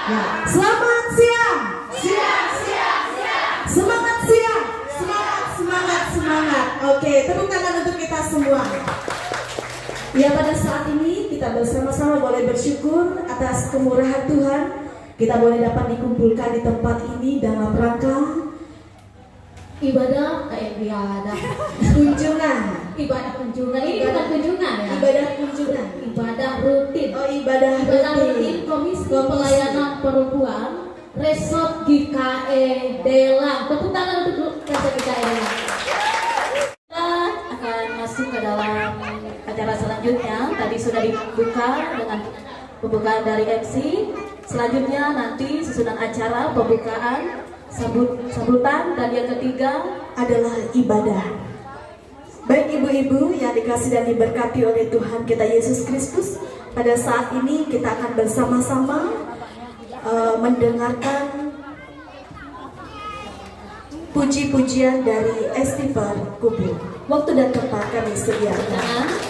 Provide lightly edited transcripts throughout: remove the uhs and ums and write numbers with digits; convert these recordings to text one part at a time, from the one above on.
Ya, selamat siang. Semangat siang. Semangat. Oke, tepuk tangan untuk kita semua. Ya, pada saat ini kita bersama-sama boleh bersyukur atas kemurahan Tuhan. Kita boleh dapat dikumpulkan di tempat ini dalam rangka ibadah kunjungan. ibadah kunjungan ini bukan kunjungan ya, ibadah rutin. Oh, ibadah rutin Komisi Pelayanan Perempuan Resort GKE Delang. Tepuk tangan untuk Resort GKE Delang. Kita akan masuk ke dalam acara selanjutnya. Tadi sudah dibuka dengan pembukaan dari MC. Selanjutnya nanti susunan acara pembukaan, sambutan, dan yang ketiga adalah ibadah. Baik ibu-ibu yang dikasih dan diberkati oleh Tuhan kita Yesus Kristus, pada saat ini kita akan bersama-sama mendengarkan puji-pujian dari Estival Kubu. Waktu dan tempat kami sediakan.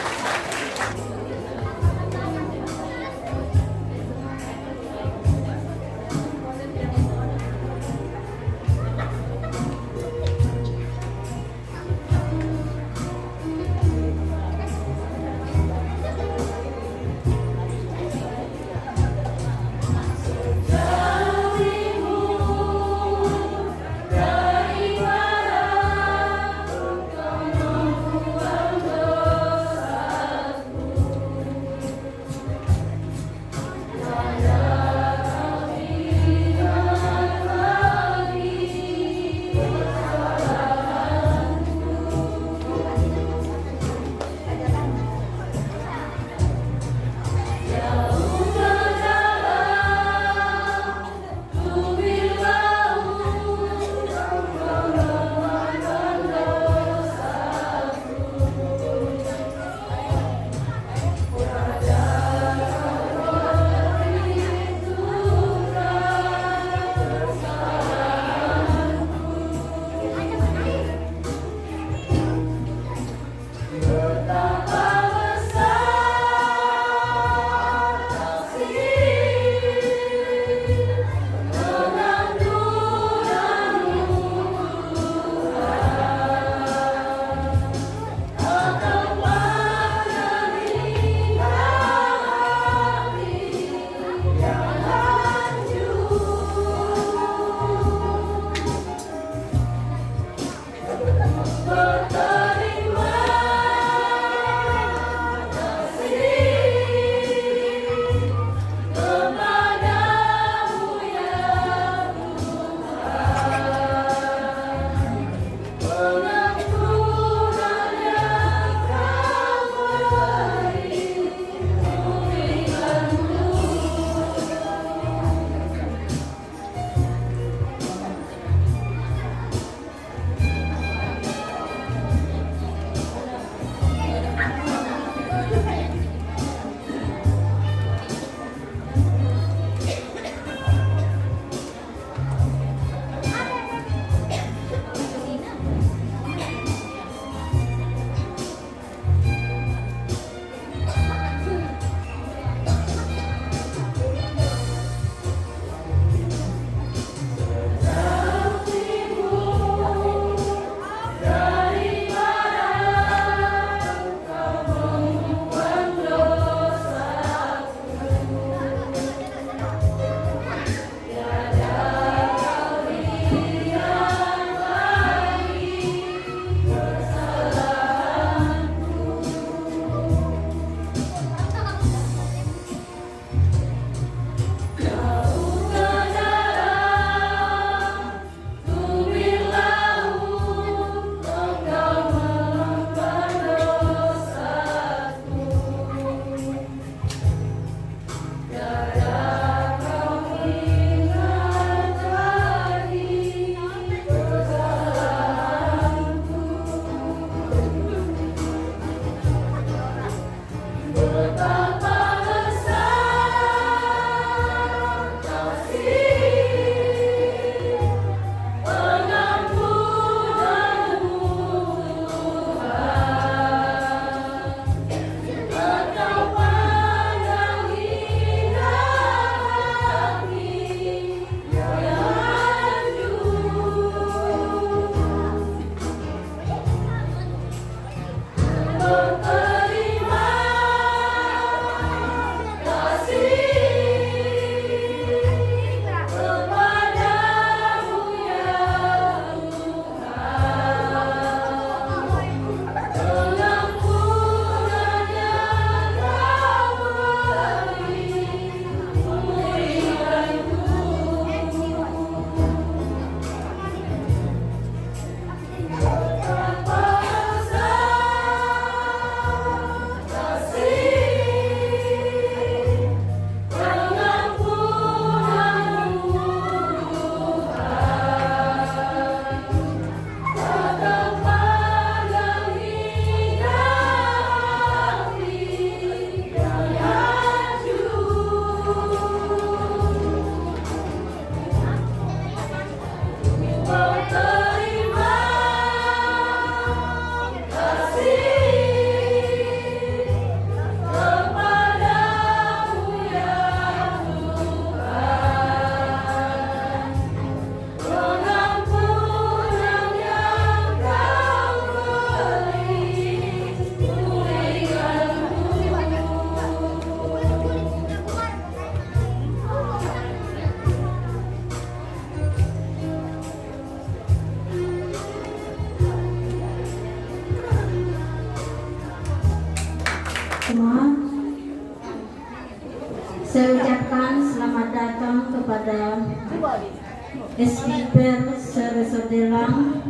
SPPR Resort Delang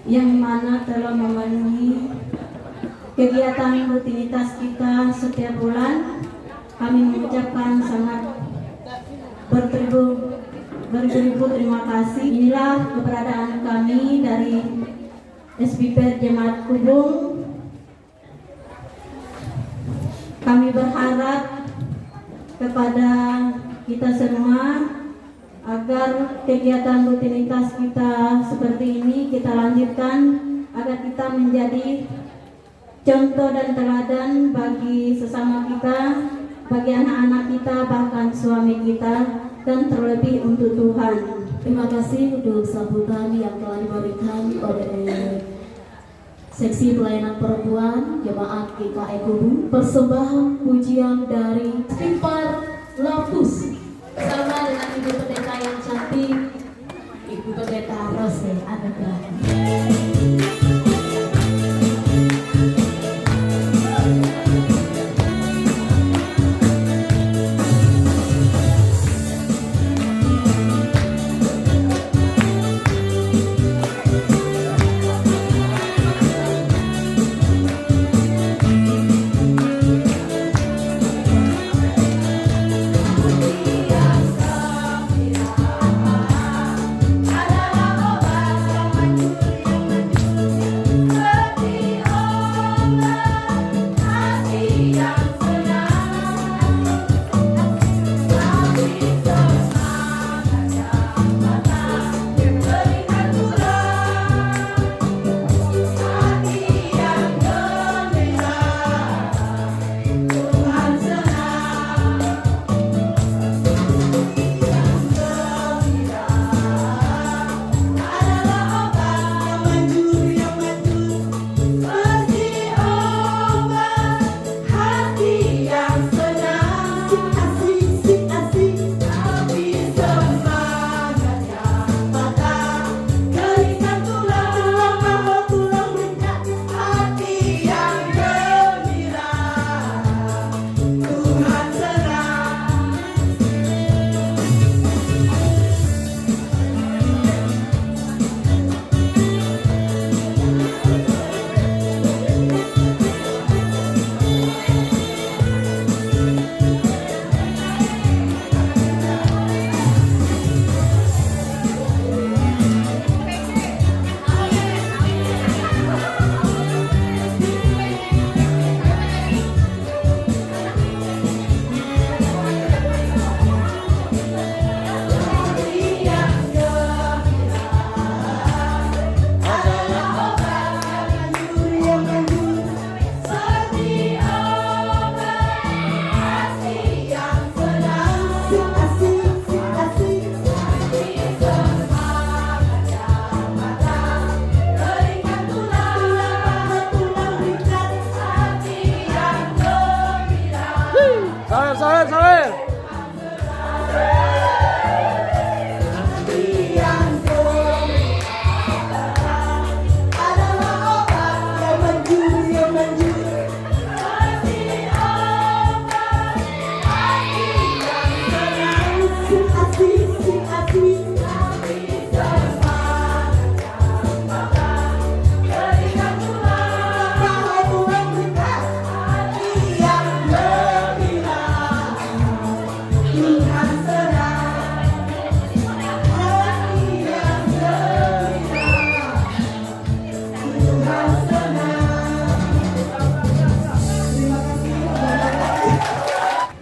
yang mana telah memenuhi kegiatan rutinitas kita setiap bulan. Kami mengucapkan sangat beribu terima kasih. Inilah keberadaan kami dari SPPR Jemaat Kubung. Kami berharap kepada kita semua agar kegiatan rutinitas kita seperti ini kita lanjutkan, agar kita menjadi contoh dan teladan bagi sesama kita, bagi anak-anak kita, bahkan suami kita, dan terlebih untuk Tuhan. Terima kasih untuk sambutan yang telah diberikan oleh Seksi Pelayanan Perempuan Jemaat GKI Kubung. Persembahan pujian dari Timpar Lapus bersama dengan Ibu Pendeta yang cantik, Ibu Pendeta Rose Anugrah.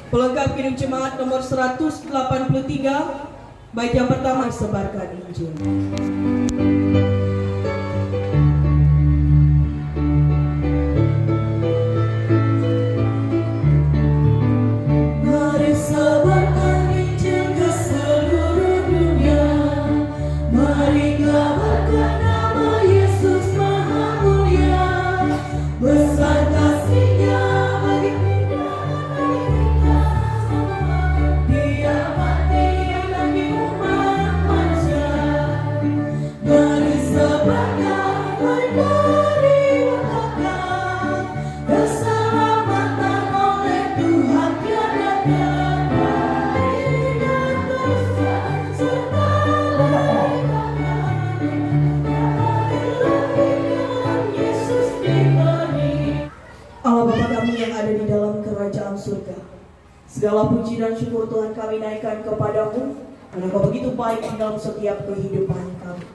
Pelengkap Kirim Jemaat nomor 183, bait yang pertama sebarkan Injil. Mari sebarkan Injil ke seluruh dunia. Mari kabarkan nama Yesus Maha Mulia. Besar kasih-Nya bagi kita. Dia mati bagi umat manusia. dan syukur Tuhan kami naikkan kepadamu, karena Kau begitu baik di dalam setiap kehidupan kami.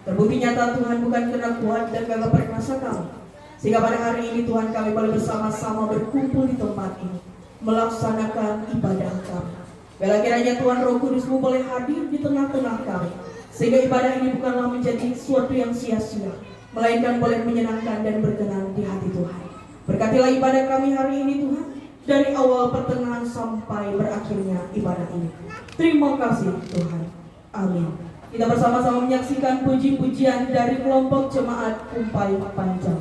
Terbukti nyata Tuhan bukan karena kuat dan gagah perkasa kami, sehingga pada hari ini Tuhan kami boleh bersama-sama berkumpul di tempat ini, melaksanakan ibadah kami. Bila kiranya Tuhan Roh Kudus-Mu boleh hadir di tengah-tengah kami, sehingga ibadah ini bukanlah menjadi sesuatu yang sia-sia, melainkan boleh menyenangkan dan berkenan di hati Tuhan. Berkatilah ibadah kami hari ini Tuhan, dari awal pertengahan sampai berakhirnya ibadah ini. Terima kasih Tuhan. Amin. Kita bersama-sama menyaksikan puji-pujian dari kelompok jemaat Kumpai Panjang.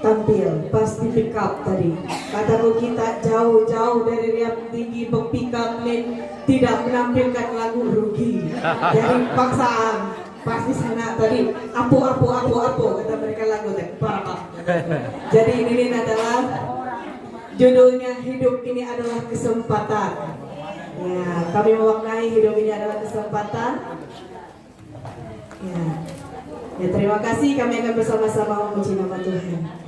Tampil pasti pick up tadi. Kataku kita jauh-jauh dari riak tinggi pick up line tidak menampilkan lagu rugi. Jadi paksaan pasti sana tadi apu kata mereka lagu tadi. Jadi ini adalah judulnya hidup ini adalah kesempatan. Ya, kami memaknai hidup ini adalah kesempatan. Ya. Ya, terima kasih, kami akan bersama-sama memuji nama Tuhan.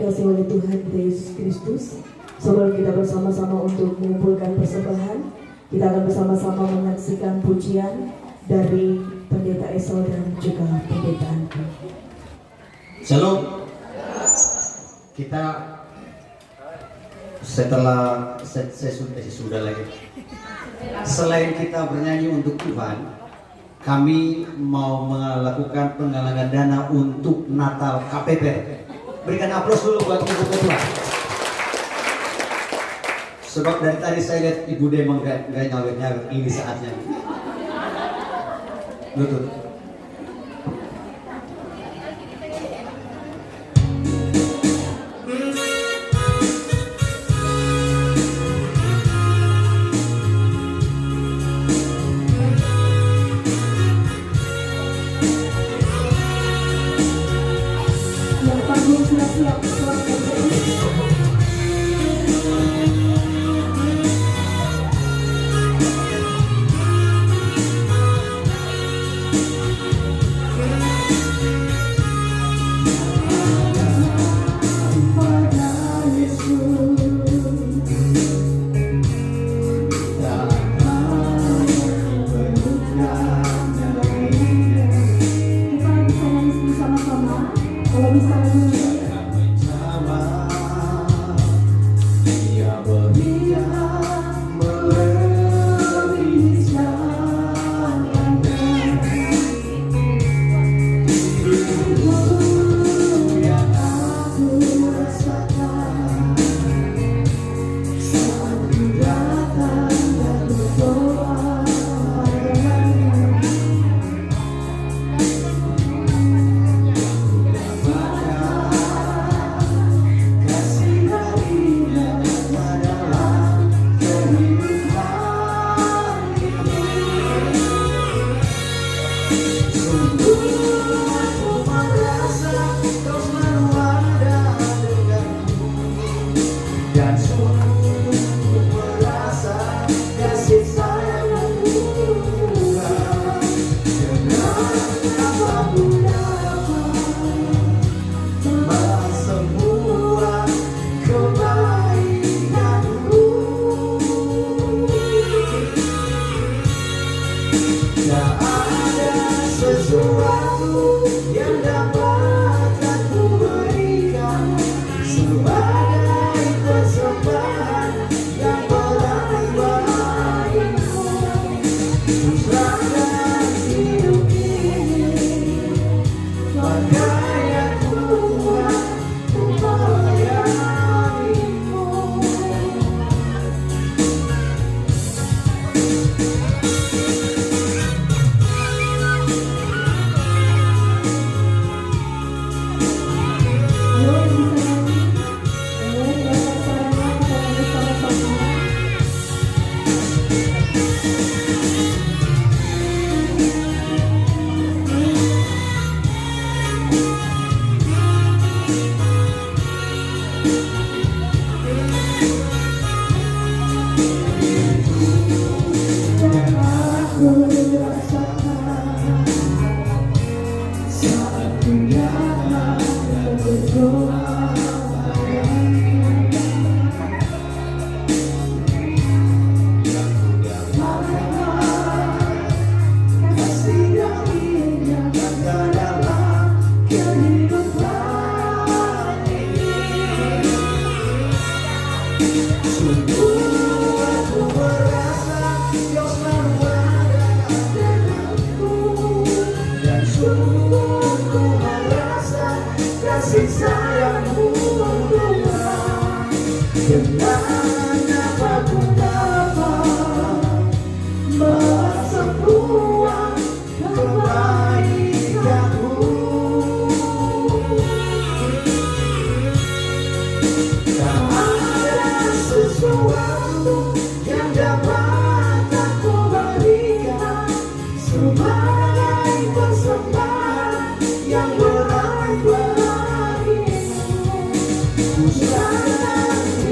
dikasih oleh Tuhan kita Yesus Kristus. Sebelum kita bersama-sama untuk mengumpulkan persembahan, kita akan bersama-sama menyaksikan pujian dari Pendeta Esau dan juga Pendeta Andri. Shalom. Kita setelah sudah lagi. Selain kita bernyanyi untuk Tuhan, kami mau melakukan penggalangan dana untuk Natal KPP. Berikan aplaus dulu buat Ibu Ketua. Sebab dari tadi saya lihat Ibu Demang gak nyawet-nyawet, ini saatnya. Lutut. Yang panggung sudah siap, suara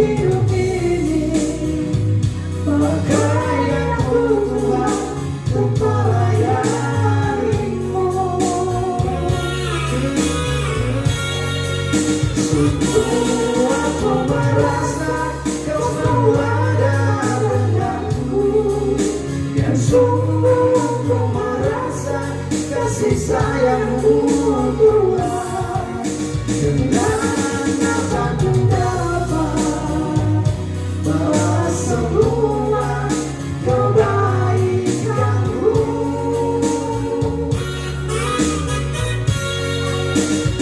hidup ini. merasa kau selalu ada denganku, dan sungguh ku merasa kasih sayangmu Tuhan. Dengan apa ku dapat balas semua kebaikanmu.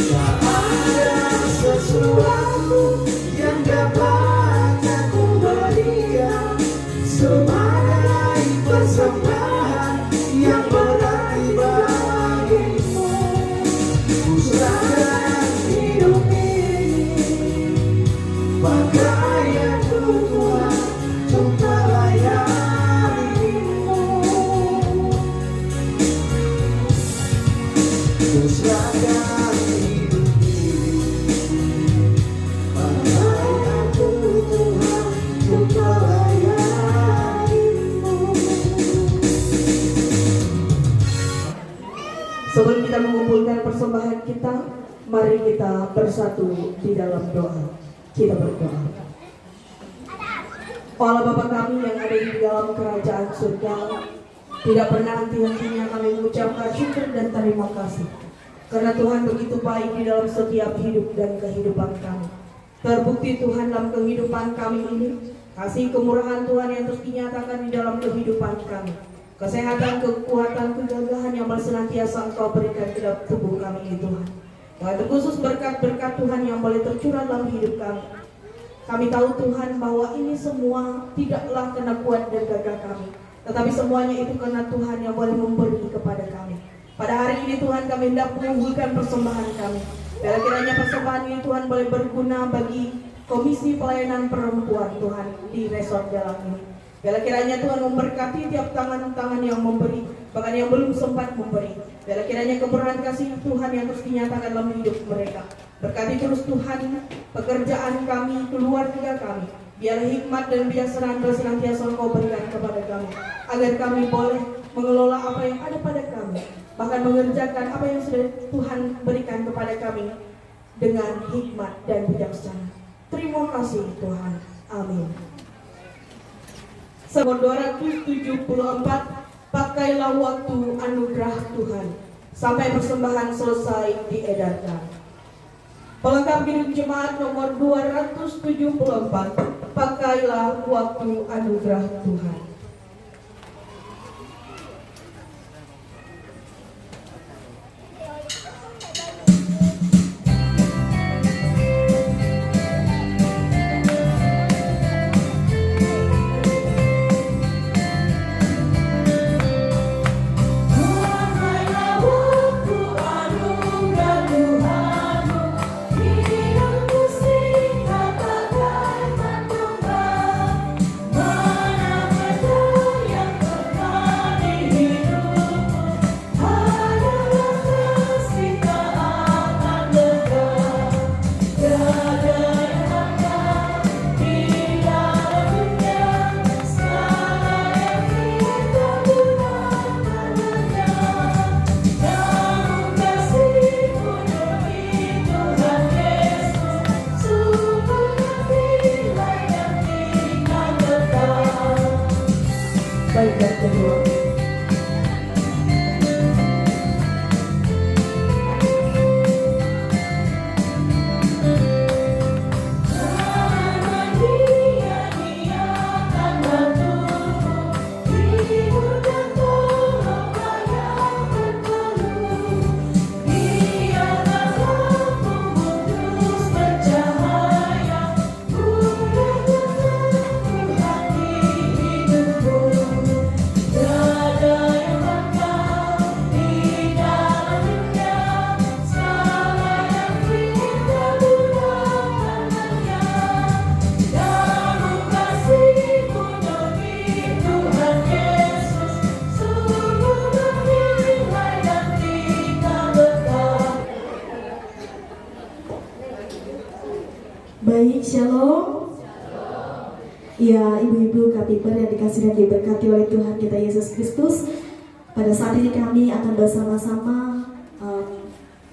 Tak ada sesuatu yang dapat aku berikan sebagai persembahan yang berarti bagimu. Ku serahkan hidup ini, pakaianku Tuhan, untuk melayanimu. Ku serahkan hidup ini, pakaianku Tuhan, untuk melayanimu. Sebelum kita mengumpulkan persembahan kita, mari kita bersatu di dalam doa. Kita berdoa. Allah Bapa kami yang ada di dalam kerajaan surga, tidak pernah henti-hentinya kami mengucapkan syukur dan terima kasih, karena Tuhan begitu baik di dalam setiap hidup dan kehidupan kami. Terbukti Tuhan dalam kehidupan kami ini, kasih kemurahan Tuhan yang terus dinyatakan di dalam kehidupan kami. Kesehatan, kekuatan, kegagahan yang senantiasa Engkau berikan ke dalam tubuh kami ini Tuhan. Yang terkhusus berkat-berkat Tuhan yang boleh tercurah dalam hidup kami. Kami tahu Tuhan bahwa ini semua tidaklah karena kuat dan gagah kami, tetapi semuanya itu karena Tuhan yang boleh memberi kepada kami. Pada hari ini Tuhan kami hendak mengumpulkan persembahan kami. Biar kiranya persembahan ini Tuhan boleh berguna bagi Komisi Pelayanan Perempuan Tuhan di Resort Galang ini. Biar kiranya Tuhan memberkati tiap tangan-tangan yang memberi, bahkan yang belum sempat memberi. Biar kiranya kemurahan kasih Tuhan yang terus dinyatakan dalam hidup mereka. Berkati terus Tuhan pekerjaan kami, keluarga kami. Biar hikmat dan bijaksanaan senantiasa Engkau berikan kepada kami, agar kami boleh mengelola apa yang ada pada kami, bahkan mengerjakan apa yang sudah Tuhan berikan kepada kami dengan hikmat dan bijaksana. Terima kasih Tuhan. Amin. Nomor 274, pakailah waktu anugerah Tuhan sampai persembahan selesai diedarkan. Pelengkap hidup jemaat nomor 274, pakailah waktu anugerah Tuhan. Baik, yang kedua. Baik, shalom. Ya, ibu-ibu Kapiper yang dikasih dan diberkati oleh Tuhan kita Yesus Kristus. Pada saat ini kami akan bersama-sama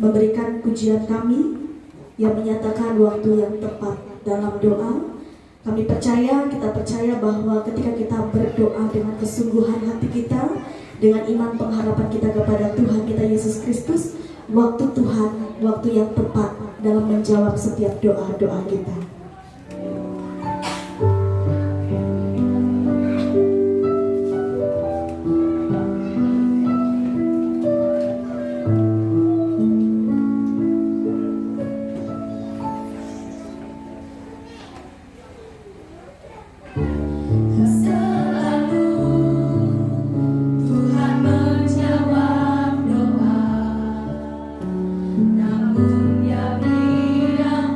memberikan pujian kami yang menyatakan waktu yang tepat. dalam doa. Kami percaya, kita percaya bahwa ketika kita berdoa dengan kesungguhan hati kita, dengan iman pengharapan kita kepada Tuhan kita Yesus Kristus, waktu Tuhan, waktu yang tepat dalam menjawab setiap doa-doa kita. Namun dia bilang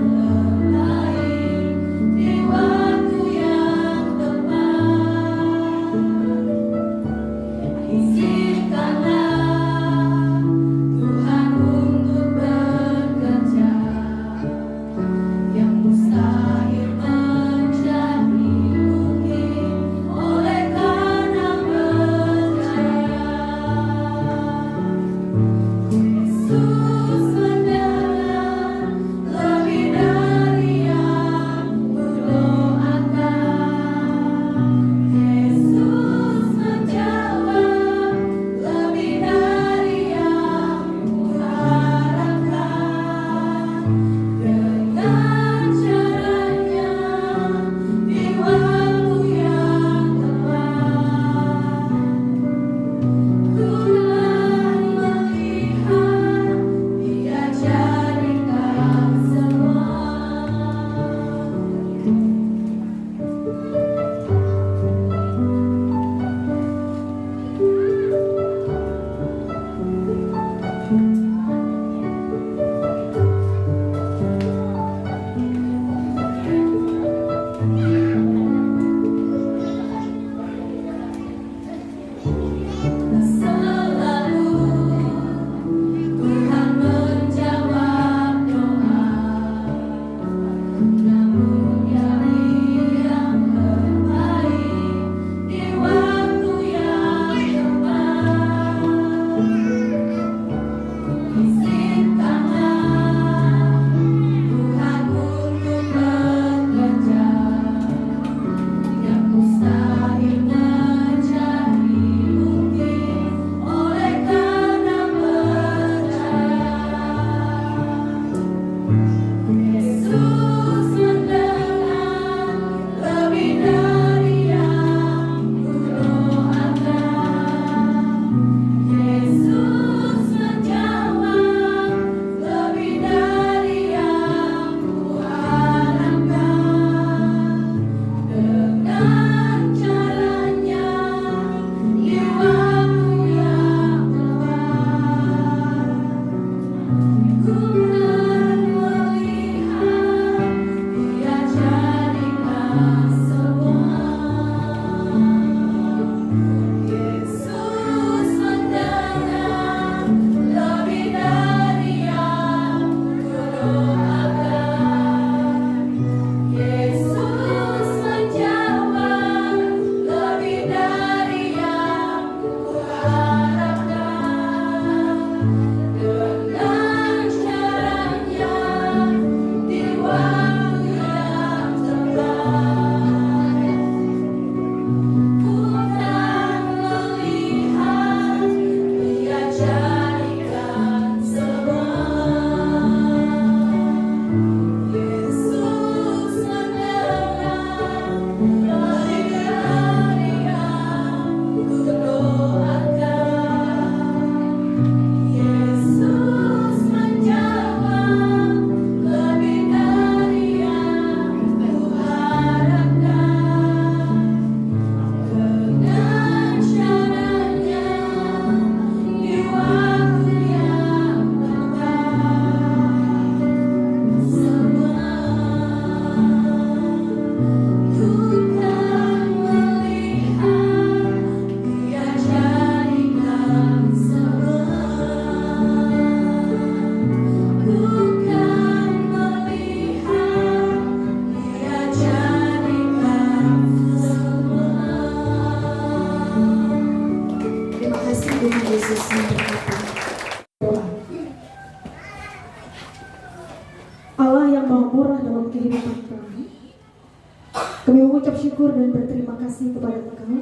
Kami mengucap syukur dan berterima kasih kepada Engkau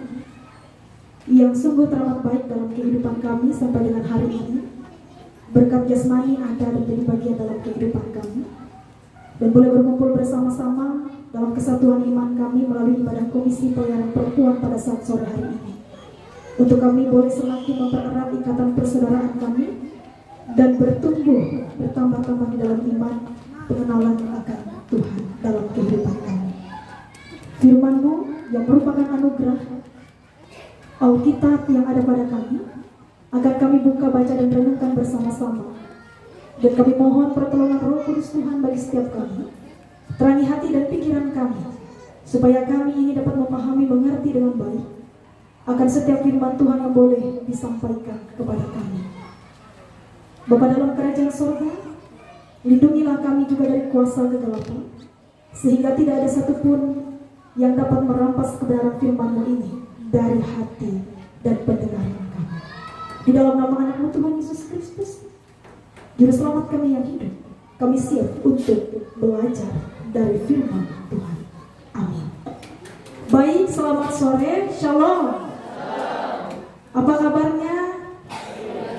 yang sungguh teramat baik dalam kehidupan kami sampai dengan hari ini. Berkat jasmani ada dan menjadi bagian dalam kehidupan kami, dan boleh berkumpul bersama-sama dalam kesatuan iman kami melalui ibadah Komisi Pelayanan Perempuan pada saat sore hari ini. Untuk kami boleh semakin mempererat ikatan persaudaraan kami dan bertumbuh bertambah-tambah di dalam iman, pengenalan akan Tuhan dalam kehidupan kami. Firman-Mu yang merupakan anugerah, Alkitab yang ada pada kami, agar kami buka, baca, dan renungkan bersama-sama. Dan kami mohon pertolongan Roh Kudus Tuhan bagi setiap kami, terangi hati dan pikiran kami, supaya kami ini dapat memahami, mengerti dengan baik akan setiap firman Tuhan yang boleh disampaikan kepada kami. Bapa dalam kerajaan sorga, lindungilah kami juga dari kuasa kegelapan, sehingga tidak ada satupun yang dapat merampas kebenaran firman-Mu ini dari hati dan pendengaran kami. Di dalam nama anak-Mu Tuhan Yesus Kristus, Juru Selamat kami yang hidup, kami siap untuk belajar dari firman Tuhan. Amin. Baik, selamat sore, shalom. Apa kabarnya?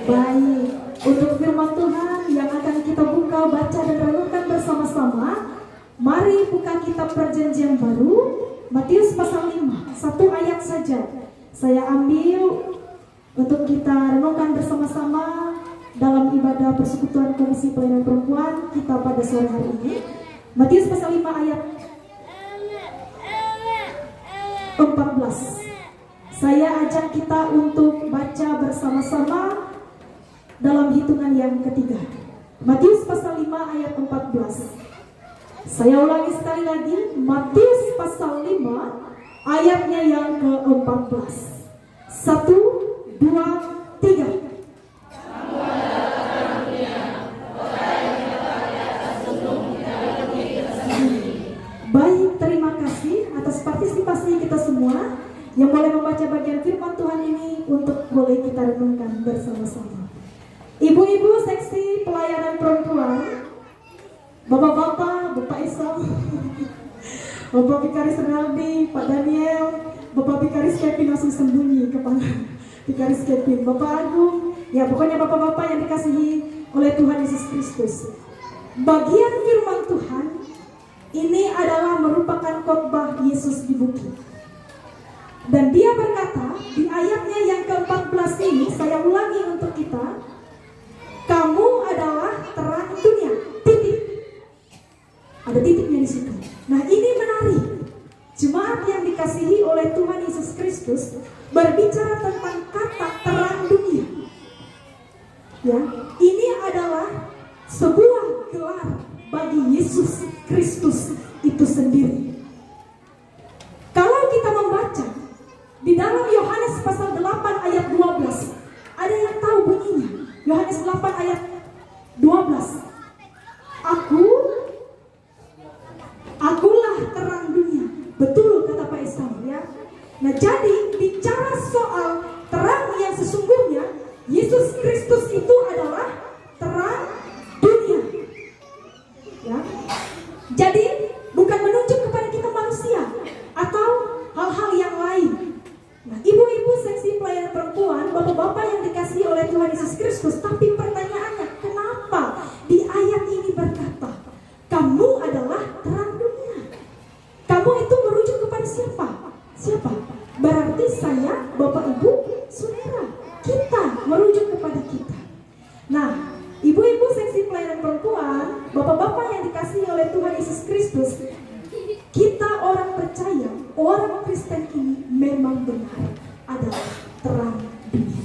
Baik. Untuk firman Tuhan yang akan kita buka, baca, dan renungkan bersama-sama, mari buka kitab Perjanjian Baru, Matius pasal 5, satu ayat saja. Saya ambil untuk kita renungkan bersama-sama dalam ibadah persekutuan Komisi Pelayanan Perempuan kita pada sore hari ini. Matius pasal 5 ayat 14. Saya ajak kita untuk baca bersama-sama dalam hitungan yang ketiga. Matius pasal 5 ayat 14. Saya ulangi sekali lagi, Matius pasal 5 ayatnya yang ke-14. 1, 2, 3. Baik, terima kasih atas partisipasi kita semua yang boleh membaca bagian firman Tuhan ini untuk boleh kita renungkan bersama-sama. Ibu-ibu seksi pelayanan perempuan, bapak-bapak, Bapak Isam, Bapak Vikaris Renaldi, Pak Daniel, Bapak Vikaris Kevin langsung sembunyi kepala Vikaris Kevin, Bapak Agung, ya pokoknya bapak-bapak yang dikasihi oleh Tuhan Yesus Kristus. Bagian firman Tuhan ini adalah merupakan khotbah Yesus di bukit. Dan dia berkata di ayatnya yang ke-14 ini, saya ulangi untuk kita, kamu adalah terang dunia. Titik. Ada titiknya di situ. Nah, ini menarik. Jemaat yang dikasihi oleh Tuhan Yesus Kristus berbicara tentang kata terang dunia. Ya, ini adalah sebuah gelar bagi Yesus Kristus itu sendiri. Kalau kita membaca di dalam Yohanes pasal 8 ayat 12, ada yang tahu bunyinya? Yohanes 8 ayat 12. Akulah terang dunia. Betul kata Pak Esau ya. Nah, jadi bicara soal terang yang sesungguhnya, Yesus Kristus itu adalah terang dunia. Ya. Jadi bukan menunjuk kepada kita manusia atau hal-hal yang lain. Nah, ibu-ibu seksi pelayanan perempuan, bapak-bapak yang dikasihi oleh Tuhan Yesus Kristus, tapi pertanyaannya, kenapa di ayat ini berkata, kamu adalah terang dunia? Kamu itu merujuk kepada siapa? Siapa? Berarti saya, bapak, ibu, saudara. Kita merujuk kepada kita. Nah, ibu-ibu seksi pelayanan perempuan, bapak-bapak yang dikasihi oleh Tuhan Yesus Kristus, kita orang percaya, orang Kristen ini memang benar adalah terang dunia.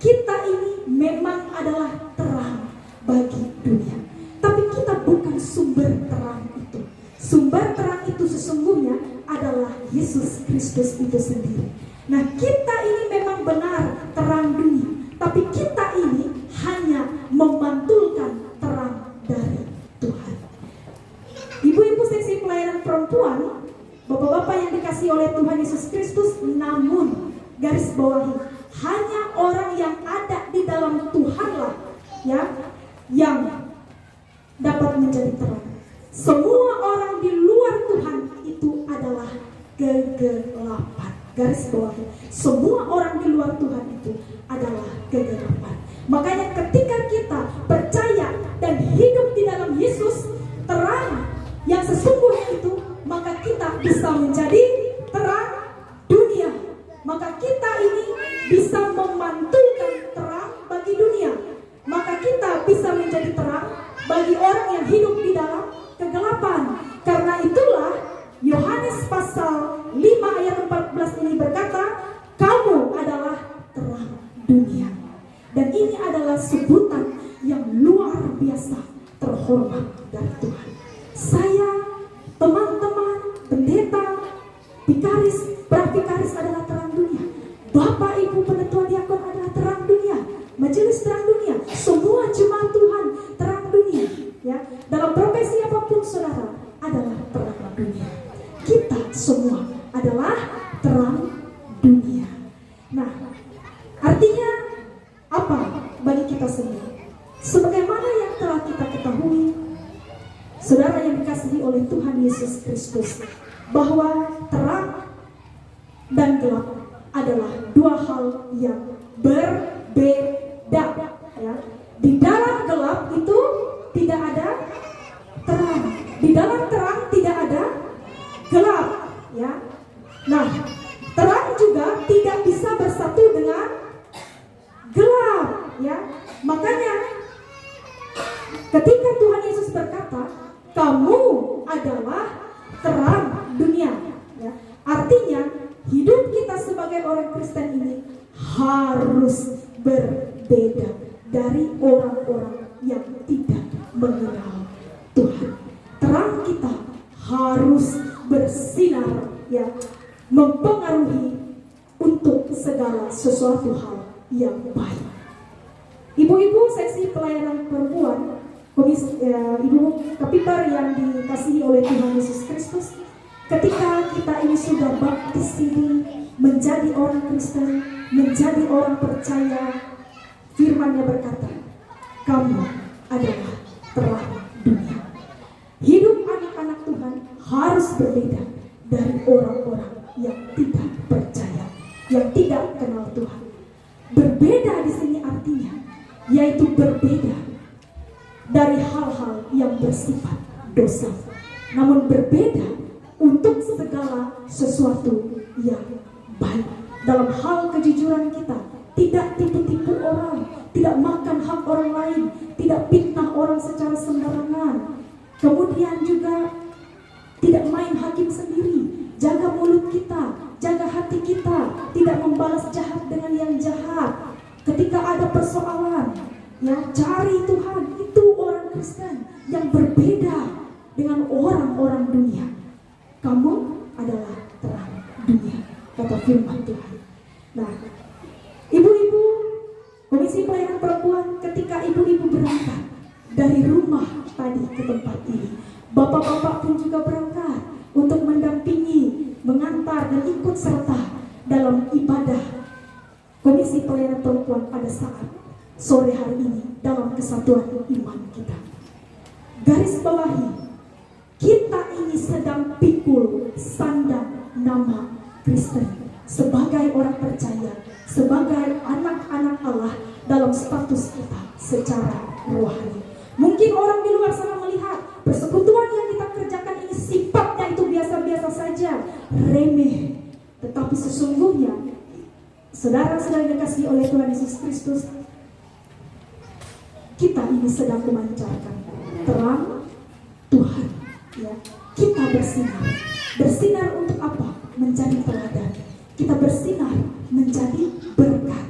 Kita ini memang adalah terang bagi dunia. Tapi kita bukan sumber terang itu. Sumber terang itu sesungguhnya adalah Yesus Kristus itu sendiri. Nah, kita ini memang benar terang dunia, tapi kita ini hanya memantulkan terang dari Tuhan. Ibu-ibu seksi pelayanan perempuan, bapak-bapak yang dikasihi oleh Tuhan Yesus Kristus, namun garis bawahi, hanya orang yang ada di dalam Tuhanlah ya yang dapat menjadi terang. Semua orang di luar Tuhan itu kegelapan. Garis bawahi, semua orang di luar Tuhan itu adalah kegelapan. Makanya ketika kita percaya dan hidup di dalam Yesus, terang yang sesungguhnya itu, maka kita bisa menjadi terang dunia. Maka kita ini bisa memantulkan terang bagi dunia. Maka kita bisa menjadi terang bagi orang yang hidup di dalam kegelapan. Karena itulah Yohanes pasal 5 ayat 14 ini berkata, kamu adalah terang dunia. Dan ini adalah sebutan yang luar biasa terhormat dari Tuhan. Saya, teman-teman, pendeta, vikaris, pravikaris adalah terang dunia. Bapak, Ibu, penetua diakon adalah terang dunia. Majelis terang dunia. Semua jemaat Tuhan terang dunia. Ya, dalam profesi apapun saudara adalah terang dunia. Kita semua adalah terang dunia. Nah, artinya apa bagi kita semua? Sebagaimana yang telah kita ketahui, saudara yang dikasihi oleh Tuhan Yesus Kristus, bahwa terang dan gelap adalah dua hal yang berbeda. Ya. Di dalam gelap itu tidak ada terang, di dalam terang tidak ada gelap. Ya. Nah, terang juga tidak bisa bersatu dengan gelap. Ya. Makanya ketika Tuhan Yesus berkata, kamu adalah terang dunia. Ya. Artinya hidup kita sebagai orang Kristen ini harus berbeda dari orang-orang yang tidak mengenal Tuhan. Terang kita harus bersinar, ya, mempengaruhi untuk segala sesuatu hal yang baik. Ibu-ibu seksi pelayanan perempuan, Ibu Kapiter yang dikasihi oleh Tuhan Yesus Kristus, ketika kita ini sudah baptis ini menjadi orang Kristen, menjadi orang percaya, firman-Nya berkata, kamu adalah terang dunia. Hidup anak-anak Tuhan harus berbeda dari orang-orang yang tidak percaya, yang tidak kenal Tuhan. Berbeda di sini artinya yaitu berbeda dari hal-hal yang bersifat dosa, namun berbeda untuk segala sesuatu yang baik. Dalam hal kejujuran kita, tidak tipu-tipu orang, tidak makan hak orang lain, tidak fitnah orang secara sembarangan. Kemudian juga tidak main hakim sendiri, jaga mulut kita, jaga hati kita, tidak membalas jahat dengan yang jahat. Ketika ada persoalan, ya, cari Tuhan. Itu orang Kristen yang berbeda dengan orang-orang dunia. Kamu adalah terang dunia, kata firman Tuhan. Nah, ibu-ibu komisi pelayanan perempuan, ketika ibu-ibu berangkat dari rumah tadi ke tempat ini, bapak-bapak pun juga berangkat untuk mendampingi, mengantar dan ikut serta dalam ibadah komisi pelayanan perempuan pada saat sore hari ini dalam kesatuan iman kita. Garis bawahi, kita ini sedang pikul sandang nama Kristen sebagai orang percaya, sebagai anak-anak Allah dalam status kita secara rohani. Mungkin orang di luar sana melihat persekutuan yang kita kerjakan ini sifatnya itu biasa-biasa saja, remeh. Tetapi sesungguhnya saudara-saudara yang dikasihi oleh Tuhan Yesus Kristus, kita ini sedang memancarkan terang Tuhan. Ya. Kita bersinar. Bersinar untuk apa? Menjadi teladan. Kita bersinar menjadi berkat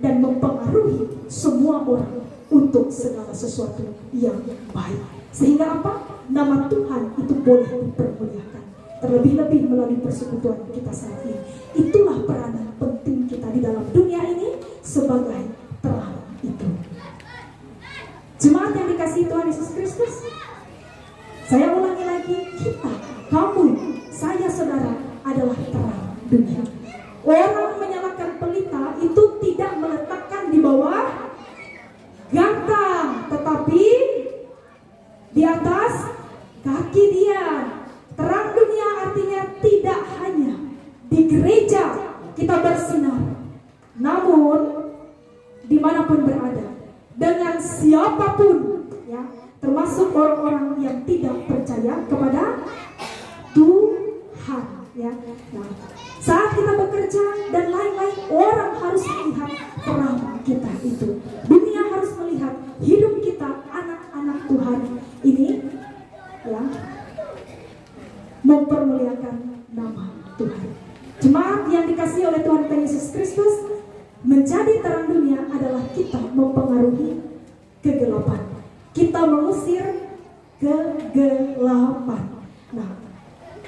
dan mempengaruhi semua orang untuk segala sesuatu yang baik. Sehingga apa? Nama Tuhan itu boleh dipermuliakan. Terlebih-lebih melalui persekutuan kita saat ini. Itulah peranan penting kita di dalam dunia ini sebagai terang itu. Jemaat yang dikasihi Tuhan Yesus Kristus, saya ulangi lagi, kita, kamu, saya, saudara adalah terang dunia. Orang menyalakan pelita itu tidak meletakkan di bawah gantang, tetapi di atas kaki dia. Terang dunia artinya tidak hanya kita bersinar. Namun dimanapun berada, dengan siapapun, ya, termasuk orang-orang yang tidak percaya kepada Tuhan, ya. Nah, saat kita bekerja dan lain-lain, orang harus melihat terang kita itu. Dunia harus melihat hidup kita, anak-anak Tuhan ini, ya, mempermuliakan nama Tuhan. Jemaat yang dikasihi oleh Tuhan Yesus Kristus, menjadi terang dunia adalah kita mempengaruhi kegelapan. Kita mengusir kegelapan. Nah,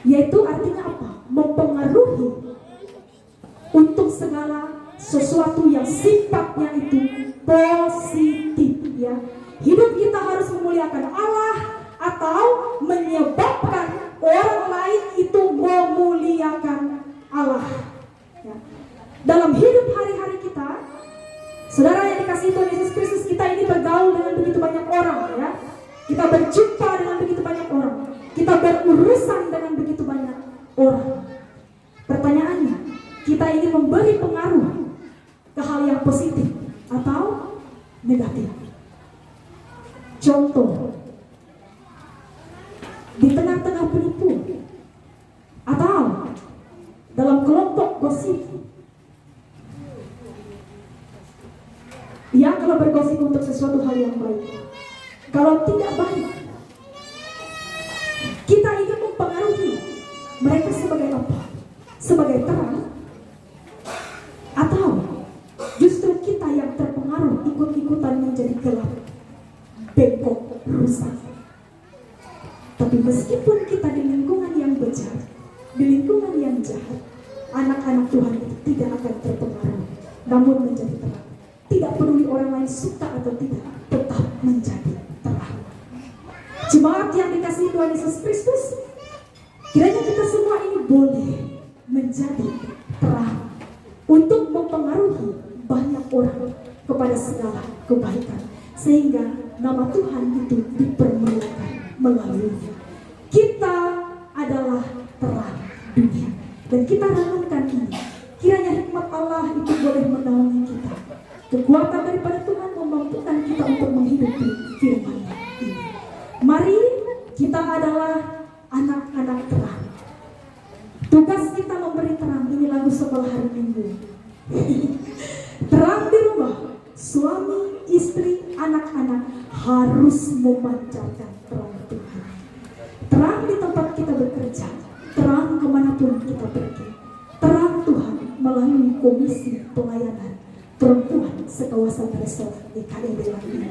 yaitu artinya apa? Mempengaruhi untuk segala sesuatu yang sifatnya itu positif, ya. Hidup kita harus memuliakan Allah atau menyebabkan orang lain itu memuliakan Allah, ya. Dalam hidup hari-hari kita, saudara yang dikasihi Tuhan Yesus Kristus, kita ini bergaul dengan begitu banyak orang, ya. Kita berjumpa dengan begitu banyak orang. Kita berurusan dengan begitu banyak orang. Pertanyaannya, kita ini memberi pengaruh ke hal yang positif atau negatif? Contoh, di tengah-tengah penipu atau dalam kelompok gosip, ya, kalau bergosip untuk sesuatu hal yang baik, kalau tidak baik, kita ingin mempengaruhi mereka sebagai apa? Sebagai terang, atau justru kita yang terpengaruh ikut-ikutan menjadi gelap, bengkok, rusak. Tapi meskipun kita di lingkungan yang bejat, di lingkungan yang jahat, anak-anak Tuhan itu tidak akan terpengaruh, namun menjadi terang. Tidak peduli orang lain suka atau tidak, tetap menjadi terang. Jemaat yang dikasihi Tuhan Yesus Kristus, kiranya kita semua ini boleh menjadi terang untuk mempengaruhi banyak orang kepada segala kebaikan, sehingga nama Tuhan itu dipermuliakan melaluinya. Kita adalah terang dunia, dan kita renungkan ini. Kiranya hikmat Allah itu boleh menolong kita. Kekuatan daripada Tuhan memampukan kita untuk menghidupi firman-Nya ini. Mari, kita adalah anak-anak terang. Tugas kita memberi terang. Ini lagu sekolah hari Minggu. Terang di rumah, suami, istri, anak-anak harus memancarkan terang Tuhan. Terang di tempat kita bekerja, terang kemanapun kita pergi. Terang Tuhan melalui komisi pelayanan perempuan sekawasan resort GKI Delang ini.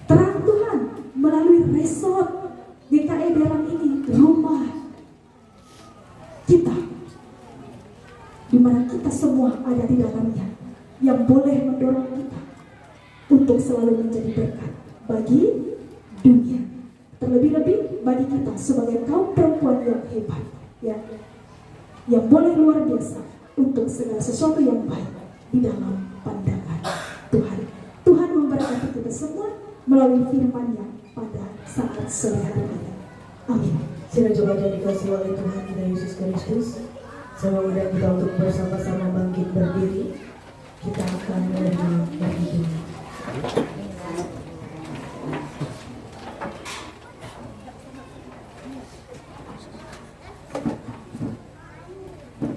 Terang Tuhan melalui resort GKI Delang ini, rumah kita, di mana kita semua ada di dalamnya, yang boleh mendorong kita untuk selalu menjadi berkat bagi dunia. Terlebih-lebih bagi kita sebagai kaum perempuan yang hebat, ya, yang boleh luar biasa untuk segala sesuatu yang baik di dalam pandangan Tuhan. Tuhan memberkati kita semua melalui firman-Nya pada saat sore hari ini. Amin. Sila coba jadi kasih oleh Tuhan kita Yesus Kristus. Saya mengundang kita untuk bersama-sama bangkit berdiri. Kita akan menerima berdiri.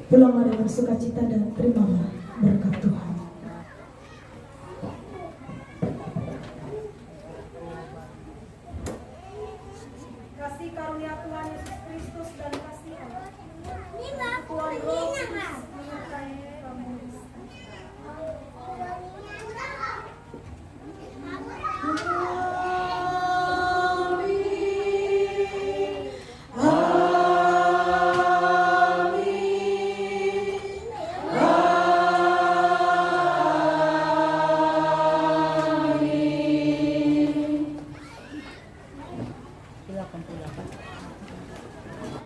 Pulanglah dengan sukacita dan terimalah berkat Tuhan.